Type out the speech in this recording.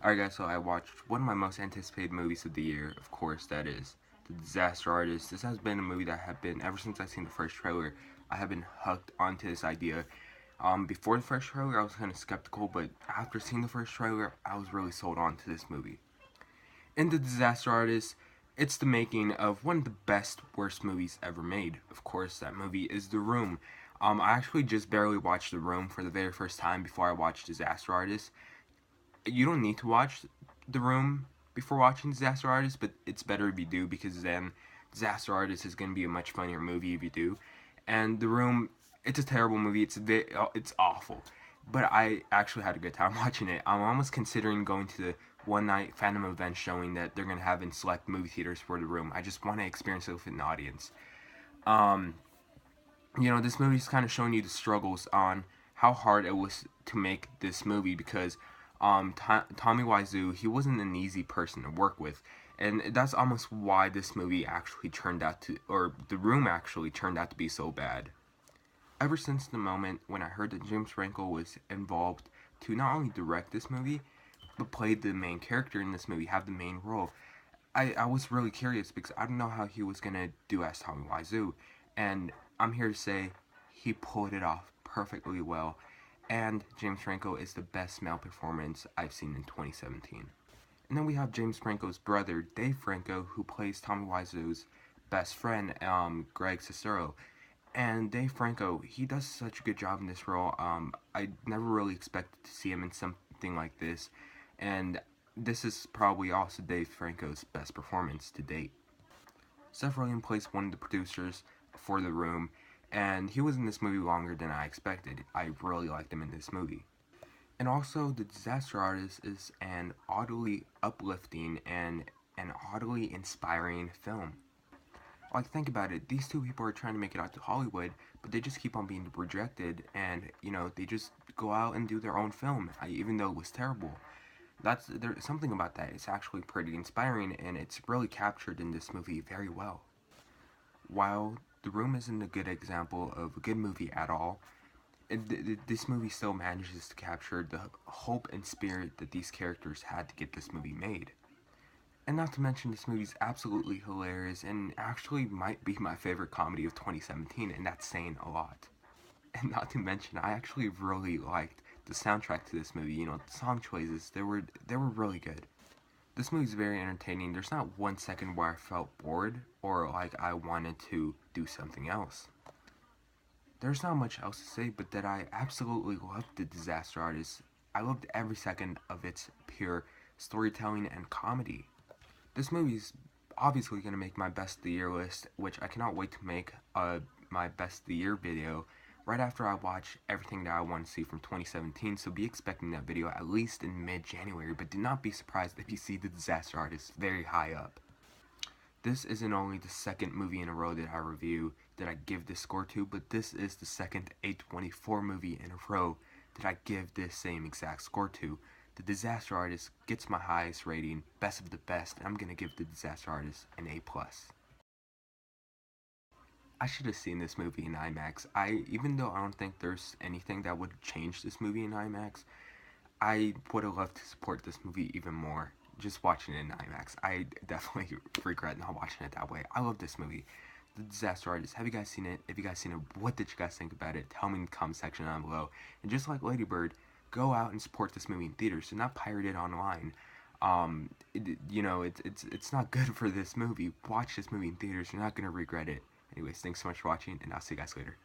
Alright guys, so I watched one of my most anticipated movies of the year, of course, that is The Disaster Artist. This has been a movie that I have been, ever since I've seen the first trailer, I have been hooked onto this idea. Before the first trailer, I was kind of skeptical, but after seeing the first trailer, I was really sold on to this movie. In The Disaster Artist, it's the making of one of the best, worst movies ever made. Of course, that movie is The Room. I actually just barely watched The Room for the very first time before I watched Disaster Artist. You don't need to watch The Room before watching Disaster Artist, but it's better if you do, because then Disaster Artist is going to be a much funnier movie if you do. And The Room, it's a terrible movie. It's awful, but I actually had a good time watching it. I'm almost considering going to the one night Phantom event showing that they're gonna have in select movie theaters for The Room. I just want to experience it with an audience. Um, this movie's kind of showing you the struggles on how hard it was to make this movie, because Tommy Wiseau, he wasn't an easy person to work with, and that's almost why this movie actually turned out to, or The Room actually turned out to be so bad. Ever since the moment when I heard that James Franco was involved to not only direct this movie, but play the main character in this movie, have the main role, I was really curious, because I don't know how he was gonna do as Tommy Wiseau, and I'm here to say he pulled it off perfectly well, and James Franco is the best male performance I've seen in 2017. And then we have James Franco's brother, Dave Franco, who plays Tommy Wiseau's best friend, Greg Sestero. And Dave Franco, he does such a good job in this role. I never really expected to see him in something like this, and this is probably also Dave Franco's best performance to date. Seth Rogen plays one of the producers for The Room, and he was in this movie longer than I expected. I really liked him in this movie. And also, The Disaster Artist is an oddly uplifting and an oddly inspiring film. Like, think about it. These two people are trying to make it out to Hollywood, but they just keep on being rejected, and they just go out and do their own film, even though it was terrible. There's something about that. It's actually pretty inspiring, and it's really captured in this movie very well. While The Room isn't a good example of a good movie at all, this movie still manages to capture the hope and spirit that these characters had to get this movie made. And not to mention, this movie's absolutely hilarious and actually might be my favorite comedy of 2017, and that's saying a lot. And not to mention, I actually really liked the soundtrack to this movie. The song choices, they were really good. This movie's very entertaining. There's not 1 second where I felt bored or like I wanted to do something else. There's not much else to say, but that I absolutely loved The Disaster Artist. I loved every second of its pure storytelling and comedy. This movie's obviously going to make my best of the year list, which I cannot wait to make my best of the year video right after I watch everything that I want to see from 2017, so be expecting that video at least in mid-January, but do not be surprised if you see The Disaster Artist very high up. This isn't only the second movie in a row that I review that I give this score to, but this is the second A24 movie in a row that I give this same exact score to. The Disaster Artist gets my highest rating, best of the best, and I'm gonna give The Disaster Artist an A+. I should have seen this movie in IMAX. Even though I don't think there's anything that would change this movie in IMAX, I would have loved to support this movie even more. Just watching it in IMAX, I definitely regret not watching it that way. I love this movie. The Disaster Artist. Have you guys seen it? If you guys seen it, what did you guys think about it? Tell me in the comment section down below. And just like Lady Bird, go out and support this movie in theaters. Do not pirate it online. It's not good for this movie. Watch this movie in theaters. You're not gonna regret it. Anyways, thanks so much for watching, and I'll see you guys later.